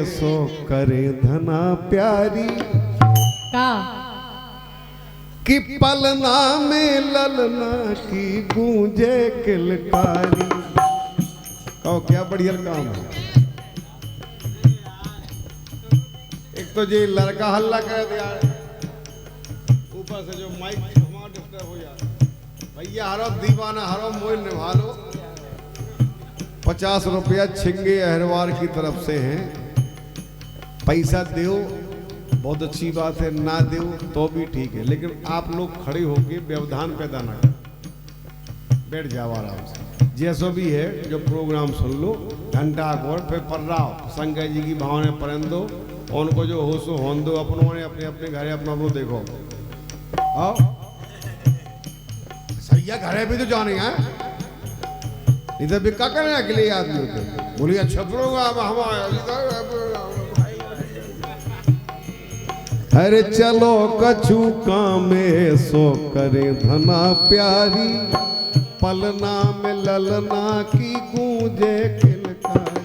सो करे धना प्यारी का कि पलना में ललना की गूंजे किलकारी। कहो क्या बढ़िया काम है। एक तो ये लड़का हल्ला कर दिया, ऊपर से जो माइक हमारा डिस्टर्ब हो जाए। भैया हरो दीवाना हरो मोल निभा लो। 50 रुपया छिंगे अहरवार की तरफ से हैं। पैसा दो बहुत अच्छी बात है, ना दो तो भी ठीक है, लेकिन आप लोग खड़े होके व्यवधान पैदा ना करें। बैठ जाओ आराम से, जैसो भी है जो प्रोग्राम सुन लो। घंटा को फिर पढ़ रहा हो शंकर जी की भावना पढ़न दो, उनको जो हो सो होन दो। अपनों ने अपने अपने घरे अपना अपनो देखो। आओ सैया घरे भी तो जाने हैं, इधर भी क्या करने अकेले आदमी होते। बोलिए अच्छा अरे चलो कछु कामे सो करे धना प्यारी, पलना में ललना की गूंजे किलकारी।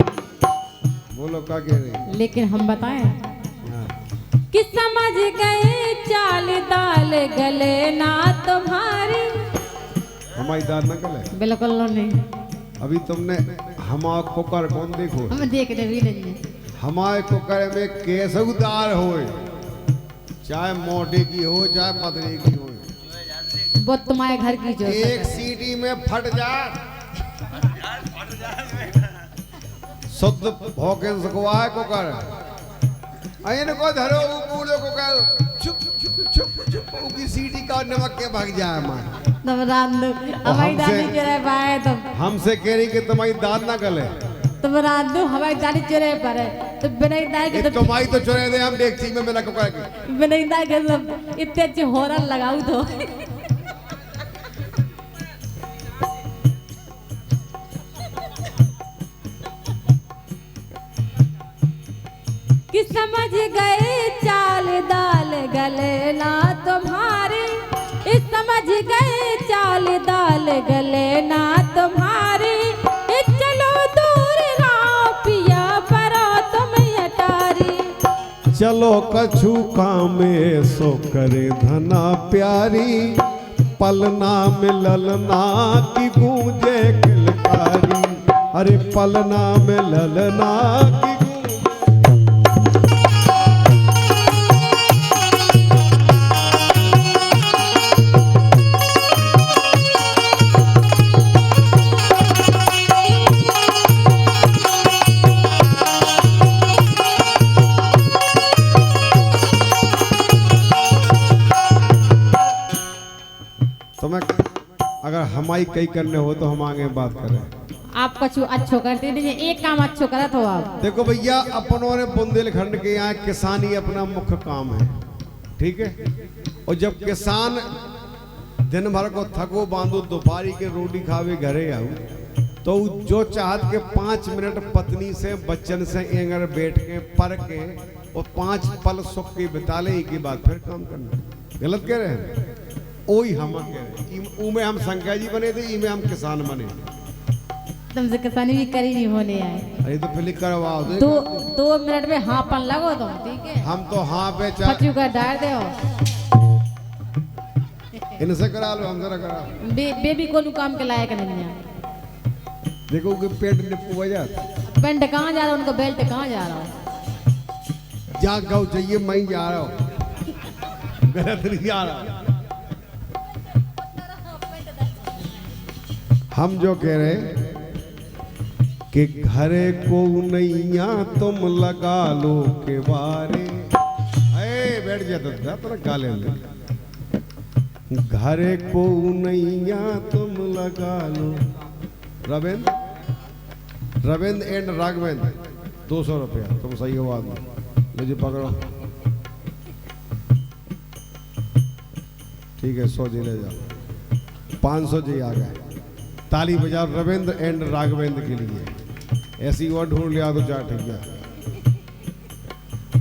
बोलो क्या कह रही। लेकिन हम बताएं कि समझ गए चाल दाल गले ना तुम्हारी। हमारी दाल ना गले बिल्कुल नहीं। अभी तुमने हमारा कुकर कौन देखो। हम देख रहे भी नहीं है। हमारे कुकर में केसुदार हो, चाहे मोटे की हो चाहे पतले की हो, वो तुम्हारे घर की जो एक सीटी में फट जाए शुद्ध भोकन सकवा है कुकर। इनको धरो पूरे कुकर चुप चुप चुप चुप उनकी सीटी का नमक के भाग जाए। हमारी दादी चुरे पाए तुम। हमसे कह रही कि तुम्हारी दाल ना गले। तुम रांधो हमारी दादी चुरे पर है तो बिना दाल के तुम्हारी तो चुरे दे हम देखती में मेरा कुकर के बिना दाल के सब इतने अच्छे होरन लगाऊ तो। कि समझ गए चाल दाल गले ना तुम्हारे, इस समझ गए चाल दाल गले ना तुम्हारे। चलो दूर राह पिया परो तुम अटारी। चलो कछु कामे सो करे धना प्यारी, पलना में ललना की गूंजे किलकारी। अरे पलना में ललना की अगर हमारी कई करने हो तो हम आगे बात करें। आप कुछ अच्छो करते नहीं, एक काम अच्छो करत हो आप। देखो भैया अपनों ने बुंदेलखंड के यहाँ किसानी अपना मुख्य काम है, ठीक है। और जब किसान दिन भर को थको बांधो दोपहरी के रोटी खावे घरे आऊ, तो जो चाहत के 5 मिनट पत्नी से बच्चन से एंगर बैठ के पर के और 5 पल सुख के बिता ले के बाद फिर काम करना। गलत कह रहे हैं। ओही हम कह रहे में हम शंकर जी बने थे, इमे हम किसान बने। तुमसे किसानी भी करी नहीं होने आए। अरे तो फिर करवाओ दे। 2 मिनट में हाँ पन लगो तुम, ठीक है। हम तो हाँ पे बच्चों का डाल दे इनसे करा लो, हमसे करा। बेबी को काम के लायक नहीं है। देखो कि पेट निप्पू बजा। पेंट कहाँ जा रहा, उनको बेल्ट कहाँ जा रहा। जा गाँव चाहिए, मैं जा रहा हूँ, गलत नहीं जा रहा। हम जो कह रहे कि घरे को नैया तुम लगा लो के बारे। बैठ जाता था गाले में। घरे को नैया तुम लगा लो। रविंद्र एंड राघवेंद्र 200 रुपया तुम सही हो आदमी। मुझे पकड़ो, ठीक है। 100 जी ले जाओ, 500 जी आ गए। ताली बजाओ रविंद्र एंड राघवेंद्र के लिए। ऐसी और ढूंढ लिया तो जा ठीक है।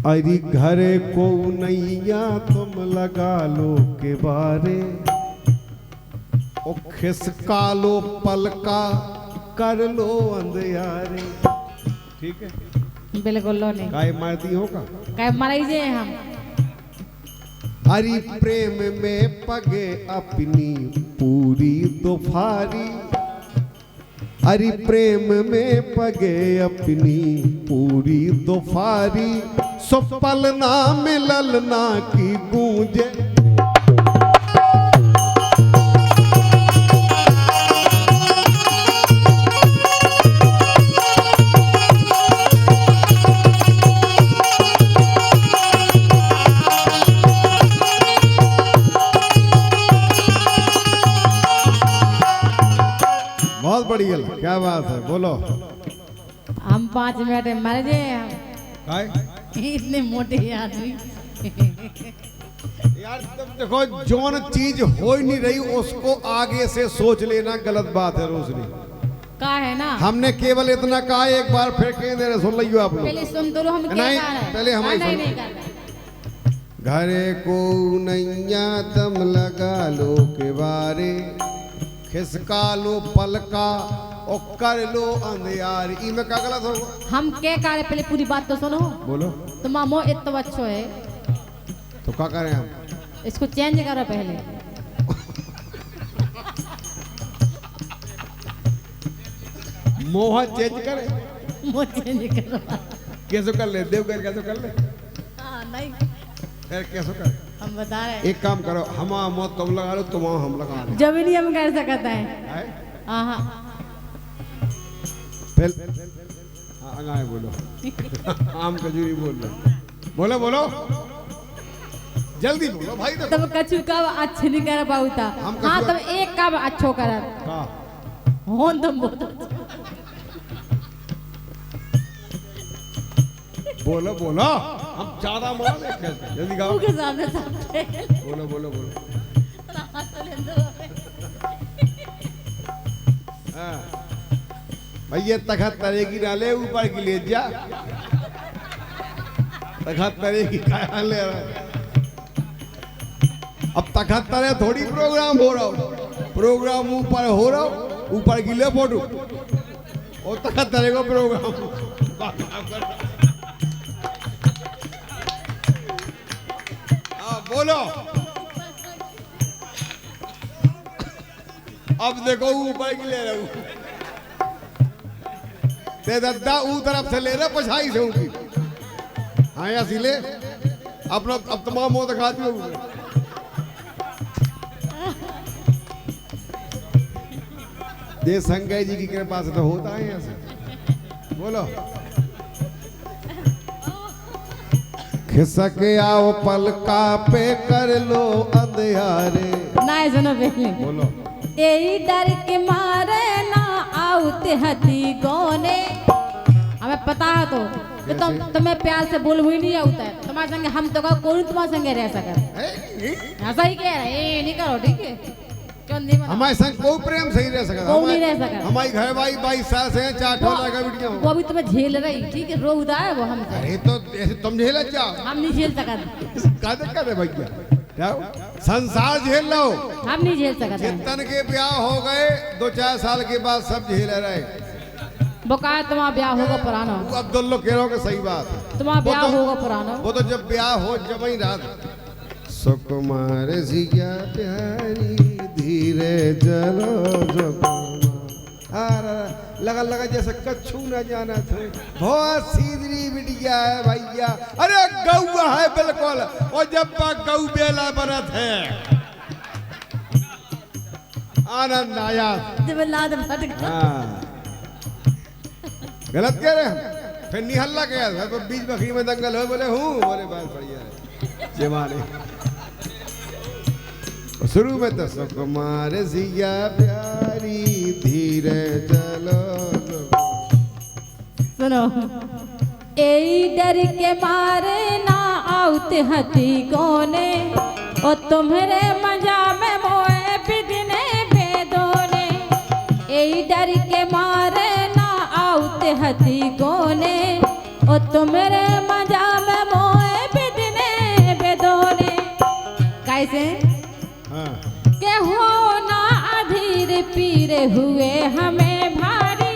अरे घरे को नैया तुम लगा लो के बारे, ओ खिसका लो पलका कर लो अंधियारे। ठीक है। बिल्कुल लो नहीं काय मारती हो का? काय मराई जे हम हरि प्रेम में पगे अपनी पूरी दोफारी, हरि प्रेम में पगे अपनी पूरी दोफारी, सो पलना मिललना की गूंजे। बहुत बढ़िया, क्या बात है, बोलो। हम 5 मिनट में मर जाए हम काय? इतने मोटे आदमी। यार तुम देखो, जोन चीज हो ही नहीं रही उसको आगे से सोच लेना गलत बात है रोशनी। का है ना, हमने केवल इतना कहा, एक बार फिर कह दे रहे, सुन लियो आप लोग। पहले सुन तो लो, हम क्या नहीं, गा रहे हैं? पहले हमारी नहीं, सुनो। नहीं करना। घरे को नैया दम लगा लो के बारे, खिसका लो पलका और कर लो अंधियारी। ई में क्या गलत होगा? हम क्या गा रहे, पहले पूरी बात तो सुनो। बोलो। तुम मो इतना अच्छो है तो क्या करें हम? इसको चेंज करो पहले। मोह चेंज करे, मो चेंज करो। कैसे कर ले देव कर, कैसे कर ले हाँ नहीं, यार, कैसे कर? हम बता रहे हैं। एक काम करो, हम मौत तुम लगा लो, तुम हम लगा लो। जब ही नहीं हम कर सकता है। आए? हाँ फिर आगे बोलो। आम खजूरी बोल रहे, बोलो बोलो, जल्दी बोलो भाई। देखो तब कछु का अच्छे नहीं कर पाऊता। हम हाँ कछु- तब एक काम अच्छो कर का हो तुम बहुत अच्छो। बोलो बोलो, हम ज्यादा मान ले कैसे? जल्दी गाओ। के सामने सामने बोलो बोलो बोलो। हाँ। भाई ये तखत तरेगी ना ले, ऊपर की ले जा। तखत तरेगी क्या ले रहा है? अब तखत तरे थोड़ी प्रोग्राम हो रहा हो, प्रोग्राम ऊपर हो रहा हो, ऊपर की ले फोटो और तखत तरे को प्रोग्राम। बोलो। अब देखो ऊपर की ले रहा हूं, ते दद्दा ऊ तरफ से ले रहा, पछाई से ऊँगी। हाँ ऐसी ले अपना, अब तमाम मुंह दिखाती हो। ये संजय जी की कृपा से तो होता है ऐसे। बोलो। खिसक आओ पलका पे कर लो अंधियारे। ना सुनो पहले। बोलो। यही डर के मारे ना आउते हती गोने। हमें पता है तो कि तुम्हें प्यार से बोल हुई नहीं आता है। तुम्हारे संगे हम तो का कौन तुम्हारे संगे रह सके? ऐसा ही कह रहे हैं, नहीं करो ठीक है। क्यों नहीं मना? हमारे संग कोई प्रेम सही रह सका, कोई नहीं रह सका। हमारी घर भाई 22 साल से हैं, 4 ठोला का बिटिया वो अभी तुम्हें झेल रही, ठीक है, रो उदा है वो हमसे। अरे तो ऐसे तुम झेल जाओ, हम नहीं झेल सकते। क्या दिक्कत है भैया? क्या संसार झेल लो, हम नहीं झेल सकते। जितन के ब्याह हो गए 2-4 साल के बाद सब झेल रहे। वो कहा तुम्हारा ब्याह होगा पुराना, वो अब्दुल्लो कह रहा हूँ कि सही बात है। तुम्हारा वो ब्याह तो- होगा पुराना। वो तो जब ब्याह हो जब ही रात सुकुमार जिया प्यारी धीरे चलो लगा लगा जैसे कच्छू न जाना थे। बहुत सीधरी बिटिया है भैया, अरे गौआ है बिल्कुल, और जब गौ बेला बनत है आनंद आया। जब लाद फट गया। हाँ। गलत कह रहे हैं, फिर नहीं हल्ला कह रहा तो बीच बकरी में दंगल हो, बोले हूँ, बोले बात बढ़िया है जमाने। शुरू में तो सुकुमार जिया प्यारी धीरे चलो। सुनो। ए डर के मारे ना आउते हती कोने, और तुम्हारे मजा में मोए बिदने बेदोने। ए डर के मारे ना आउते हती कोने, और तुम्हारे मजा में मोए बिदने बेदोने। कैसे? हाँ। के हो ना अधीर पीर हुए हमें भारी।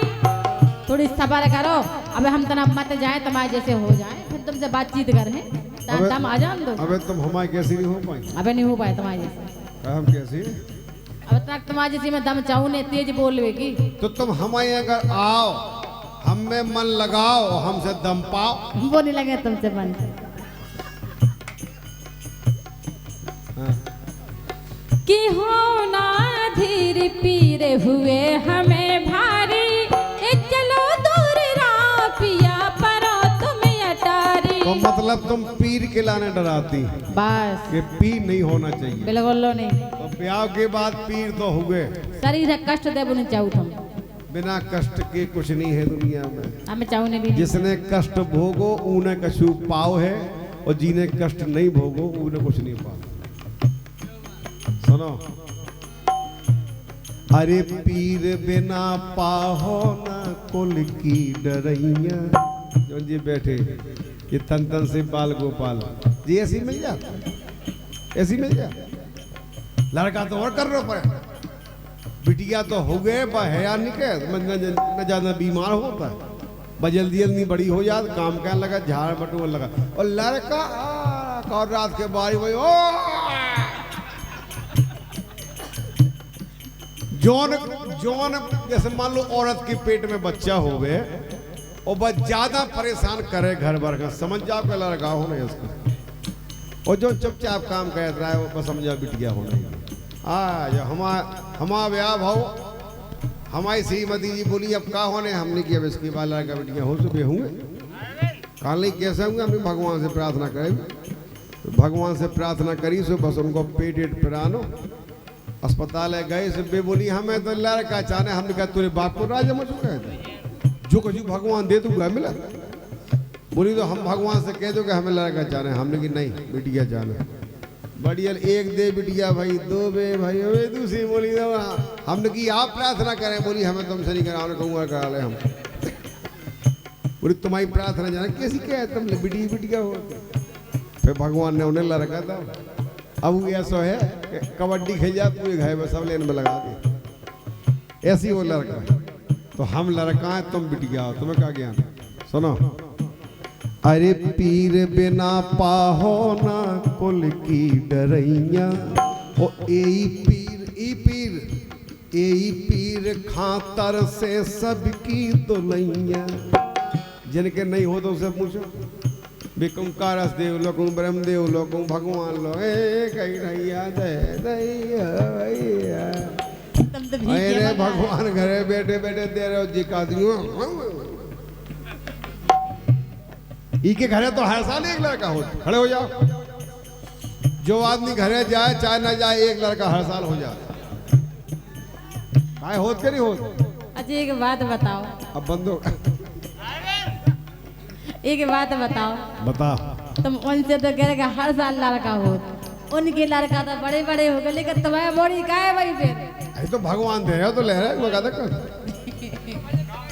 थोड़ी सबर करो, अबे हम तना मत जाए तुम्हारे जैसे हो जाए फिर तुमसे बातचीत करें अबे- दम आ जान दो। अबे तुम हमारे कैसी नहीं हो पाई? अबे नहीं हो पाए तुम्हारे जैसे। हम कैसी? अब तक तुम्हारे जैसी में दम चाहूँ ने तेज बोलवे की। तो तुम हमारे अगर आओ, हम में मन लगाओ, हमसे दम पाओ। वो नहीं लगे तुमसे मन। हाँ। कि हो ना धीर पीर हुए हमें भारी, चलो दूर राह पिया परो तुम्हें अटारी। तो मतलब तुम पीर के लाने डराती बस कि पीर नहीं होना चाहिए। बिल्कुल लो नहीं। तो ब्याह के बाद पीर तो हुए। शरीर है कष्ट दे नहीं चाहू तुम। बिना कष्ट के कुछ नहीं है दुनिया में। हमें चाहू ने भी नहीं। जिसने कष्ट भोगो उन्हें कछु पाओ है, और जिन्हें कष्ट नहीं भोगो उन्हें कुछ नहीं पाओ। सुनो, अरे पीर बिना पाहो ना कुल की डरैया। जो जी बैठे ये तन तन से बाल गोपाल जी ऐसी मिल जाता, ऐसी मिल जा। लड़का तो और कर रो पर बिटिया तो हो गए हया निके न ज्यादा बीमार होता है, जल्दी जल्दी बड़ी हो जाती, काम क्या लगा, झाड़ बटोर लगा। और लड़का और रात के 12 बजे ओ जौन जौन जैसे मान लो औरत के पेट में बच्चा हो गए और बस ज्यादा परेशान करे घर भर का, समझ जाओ का लड़का होना है उसको। और जो चुपचाप काम कर रहा है वो बस समझा बिटिया होना है। आज हमारा ब्याह भाव हमारी श्रीमती जी बोली अब का होने, हमने किया इसके बाद लड़का बिटिया हो सुबह हुए काल नहीं कैसे होंगे। हमने भगवान से प्रार्थना करें, तो भगवान से प्रार्थना करी सो बस उनको पेट पिरानो। अस्पताल है गए से बोली हमें तो लड़का चाहने, हमने कहा तेरे बाप को राजा मच चुका है जो कुछ भगवान दे दूंगा मिला। बोली तो हम भगवान से कह दो कि हमें लड़का चाहने, हमने की नहीं बिटिया चाहना। बढ़िया एक दे बिटिया भाई, दो बे भाई, दूसरी बोली दो। हमने की आप प्रार्थना करें, बोली हमें तुमसे नहीं करा, कहूँगा करा ले हम। बोली तुम्हारी प्रार्थना जाना कैसी क्या है, तुम बिटिया बिटिया हो। फिर भगवान ने उन्हें लड़का था। अब वो ऐसा है कबड्डी खेल जा पूरे घर में सब लेन में लगा दे, ऐसी वो लड़का है। तो हम लड़का है तुम बिटिया हो, तुम्हें क्या ज्ञान। सुनो, अरे पीर बिना पाहो ना कुल की डरैया, ओ ई पीर खातर से सबकी दुलैया। जिनके नहीं हो तो उसे पूछो, बिकुम कारस देव लोकुम ब्रह्मदेव लोकुम भगवान लो कहीं दैया अरे भगवान घरे बैठे बैठे दे रहे हो जी का के घरे तो हर साल एक लड़का हो। खड़े हो जाओ, जो आदमी घरे जाए चाहे ना जाए एक लड़का हर साल हो जाए। काय होत के नहीं होत। अच्छा एक बात बताओ, अब बंदो एक बात बताओ, बता। तुम उनसे तो कह रहे हर साल लड़का हो, उनके लड़का तो बड़े बड़े हो गए, लेकिन तुम्हारे बड़ी का है भाई फिर। ये तो भगवान दे रहे हो तो ले रहे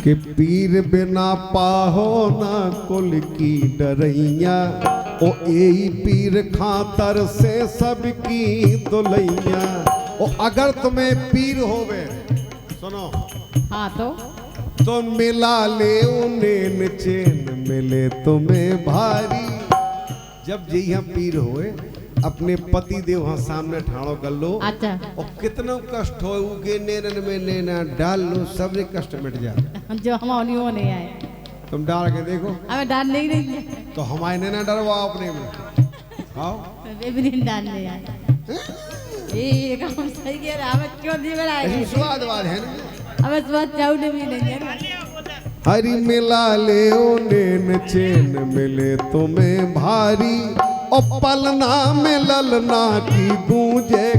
कि पीर बिना पाहो ना कुल की डरैया, ओ यही पीर खातर से सबकी दुलैया। ओ अगर तुम्हें पीर होवे, सुनो हाँ तो मिला ले उन्हें चैन मिले तुम्हें भारी। जब जी हम पीर होए अपने पति देव हाँ सामने ठाड़ो कर लो। अच्छा। और कितना कष्ट हो उगे नैनन में नैना डाल लो, सबरे कष्ट मिट जाए। जो हम नहीं आए तुम डाल के देखो, हमें डाल नहीं रही है। तो हमारे नैना डरवाओ अपने में। आओ डाल नहीं आए, ये काम सही कह रहा, हमें क्यों नहीं बनाए। स्वादवाद है ना, हमें स्वाद चाहू नहीं है। हरी मिला ले नैन चैन मिले तुम्हें भारी, और पलना में ललना की गूंजे।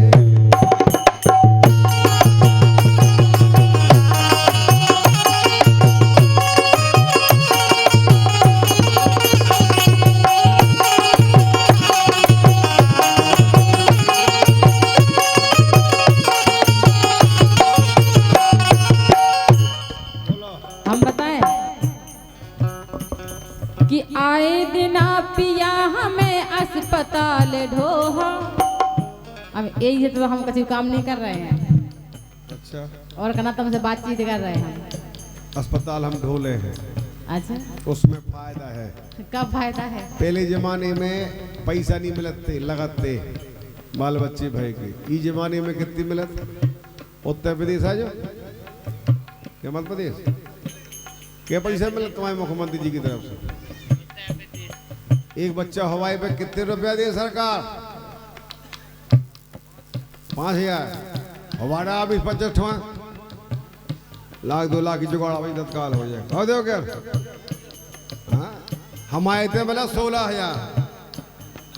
हम बताएं कि आए दिन पिया हमें अस्पताल ढोहा। अब यही है तो हम किसी काम नहीं कर रहे हैं। अच्छा, और कहना तुमसे बातचीत कर रहे हैं। अस्पताल हम ढोले हैं, अच्छा, उसमें फायदा है। कब फायदा है? पहले जमाने में पैसा नहीं मिलते लगते बाल बच्चे भाई के। ई जमाने में कितनी मिलत? उत्तर प्रदेश आ जाओ क्या मध्य प्रदेश क्या पैसा मिलत तुम्हारे मुख्यमंत्री जी की तरफ से? एक बच्चा हवाई पे कितने रुपया दे सरकार? 5,000। हवाड़ा अभी 25 लाख 2 लाख की जुगाड़ भाई तत्काल हो जाए। हो दो क्या? हाँ हम आए थे बोला 16,000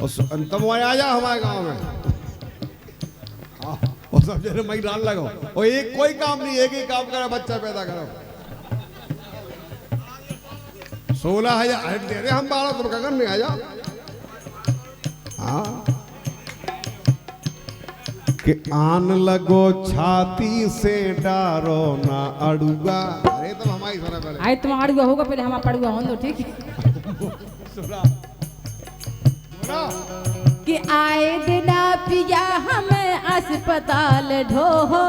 और तुम आ जा हमारे गांव में। और सब जने मई डाल लगाओ और एक कोई काम नहीं, एक ही काम करो, बच्चा पैदा करो। 16,000 दे रहे हम 12 तुम क्या करने आ जाओ। हाँ कि आन लगो छाती से डारो ना अड़ुआ। अरे तुम हमारी सुना पहले। आए तुम अड़ुआ होगा पहले हम पड़ुआ हो दो, ठीक है? सुना कि आए दिना पिया हमें अस्पताल ढोहो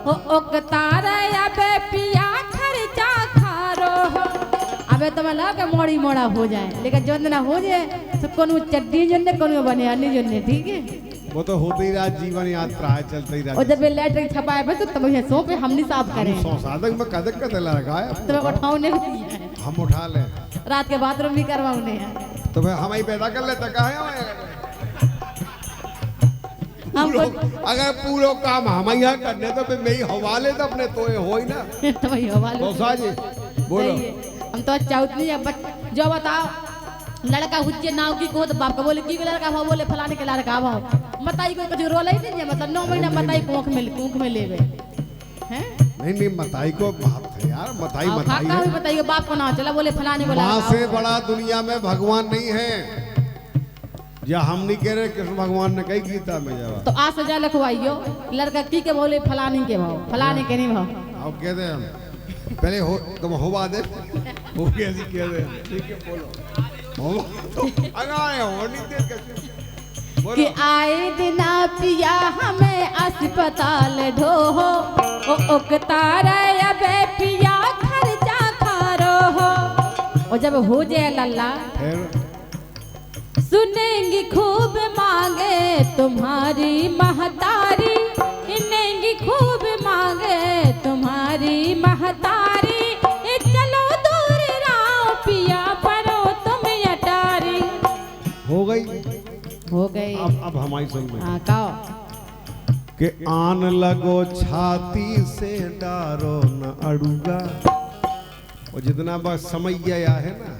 हो ओकतारा अबे पिया खर्चा खारो हो। अबे तो मला के मोड़ी मोड़ा हो जाए, लेकिन जो ना हो जाए तो कोनो चड्डी जन्ने कोनो बने अन्य जन्ने, ठीक है? वो तो होते ही रात जीवन यात्रा है, चलते ही रात। और जब लेटर छपाए बस तो तब ये सो पे हम नहीं साफ करें। सौ साधक में कदक का तला रखा है, तुम्हें उठाउने भी है, हम उठा ले। रात के बाथरूम भी करवाउने हैं। तो हम ही पैदा कर लेते कहा हम अगर पूरा काम हम यहाँ करने तो फिर मैं ही हवाले तो अपने तो हो ही ना। तो वही हवाले तो साजी बोलो। हम तो अच्छा उतनी है जो बताओ लड़का हुच्चे नाव की को तो बाप का बोले की लड़का भाव बोले फलाने के लड़का भाव मताई को कुछ रोला ही नहीं है, मतलब 9 महीना मताई कोख में ले गए हैं। नहीं मताई को बाप थे यार, मताई मताई है। मताई को बाप को ना चला बोले फलाने बोला माँ से बड़ा दुनिया में भगवान नहीं है। या हम नहीं कह रहे कृष्ण भगवान ने कही गीता में जब तो आज सजा लिखवाइयो लड़का की के बोले फलाने के भाव फलाने के नहीं भाव। अब कहते हम पहले हो तुम होवा दे वो कैसी कह रहे ठीक है बोलो कि आए दिना पिया हमें अस्पताल ढोहो ओकतारा अबे पिया खर्चा खारो हो। और जब हो जाए लल्ला सुनेंगी खूब मांगे तुम्हारी महतारी, इनेंगी खूब मांगे तुम्हारी महतारी। चलो दूर राव पिया परो तुम अटारी। हो गई अब हमारी सुन में। हाँ कहो कि आन लगो छाती से डारो न अड़ूगा। और जितना बस समय आया है ना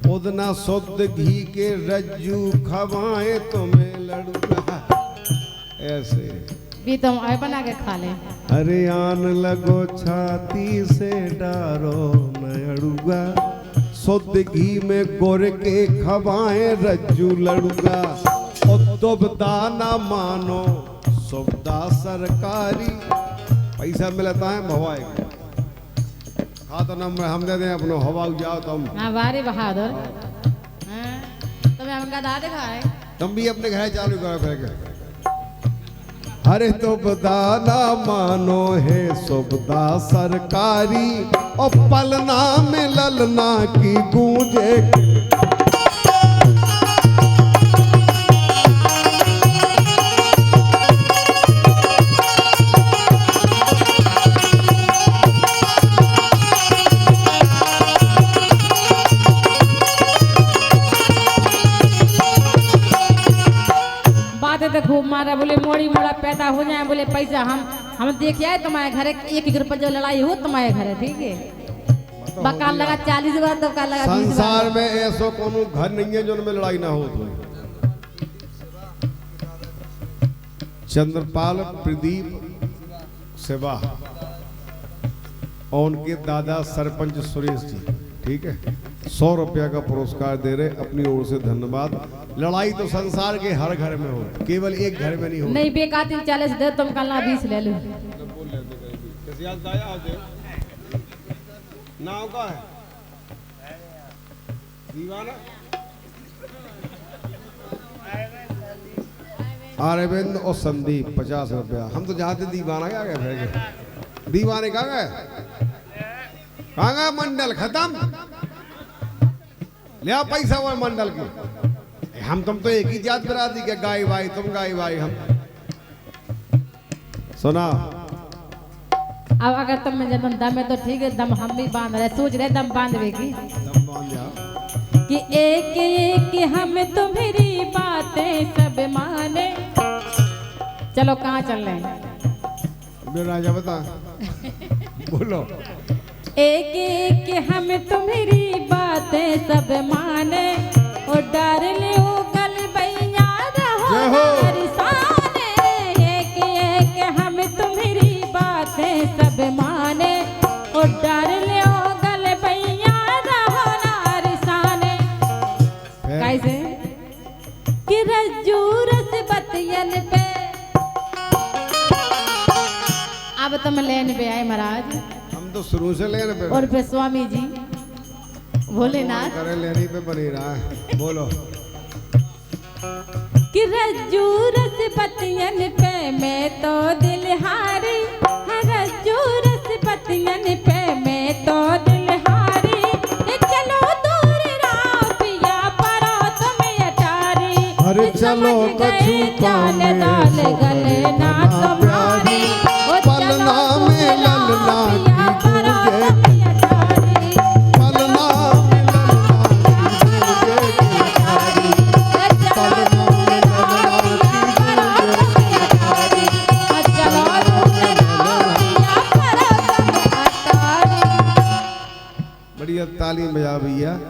उतना शुद्ध घी के रज्जू खवाए तुम्हें लड़ूगा। ऐसे भी तुम आए बना के खा ले। अरे आन लगो छाती से डारो न अड़ूगा, शुद्ध घी में गोर के खवाए रज्जू लड़ूगा। और दुबदा ना मानो सुबदा सरकारी। पैसा मिलता है भवाए हाँ तो नंबर हम दे दें अपनो हवा जाओ तुम। हाँ बारे बहादुर तुम्हें हम गधा दिखाए तुम भी अपने घर चालू करो फिर। अरे तो बदाना मानो है सुबदा सरकारी और पलना में ललना की गूंजे। खूब मारा बोले मोड़ी मोड़ा पैदा हो जाए बोले पैसा हम देख आए तुम्हारे घर 1 रुपये जो लड़ाई हो तुम्हारे घर, ठीक है? बकाल लगा 40 बार तो बकाल लगा 20 बार। संसार में ऐसा कोनो घर नहीं है जो उनमें लड़ाई ना हो। तो चंद्रपाल प्रदीप सेवा और उनके दादा सरपंच सुरेश जी, ठीक है, 100 रुपया का पुरस्कार दे रहे अपनी ओर से, धन्यवाद। लड़ाई तो संसार के हर घर में हो, केवल एक घर में नहीं हो। नहीं बेकातिल 40 दे तुम कल 20 ले लो। नाव का है दीवाना अरविंद और संदीप 50 रुपया। हम तो जहाँ थे दीवाना क्या गए, दीवाने कहाँ गए मंडल खत्म। ले आ पैसा वो मंडल की। हम तुम तो एक ही जात बरादरी के, गाय भाई तुम गाय भाई हम। सुना अब अगर तुम में जब दम है तो ठीक है, दम हम भी बांध रहे, सोच रहे दम बांधवे की दम बांध जा कि एक एक हम तुम्हारी बातें सब माने। चलो कहाँ चल रहे हैं? मेरा राजा बता बोलो। एक एक हम तुम्हारी बातें सब माने और डर ले कल भैया जय हो। हमारी साने। एक एक हम तुम्हारी बातें सब माने और डर ले कल भैया हमारी साने। कैसे कि रज्जू रस बतियन पे। अब तुम लेने पे आए महाराज, हम तो शुरू से लेने पे और फिर स्वामी जी भोलेनाथ करे लेने पे बनी रहा है। बोलो कि रज्जू रस पतियन पे मैं तो दिल हारी। रज्जू रस पतियन पे मैं तो दिल हारी। चलो दूर राह पिया परो तुम अटारी। अरे चलो कछु जान डाल गले ना तुम्हारी। पलना में ललना की गूंजे, पलना में ललना की गूंजे, पलना में ललना की। बढ़िया ताली बजा भैया।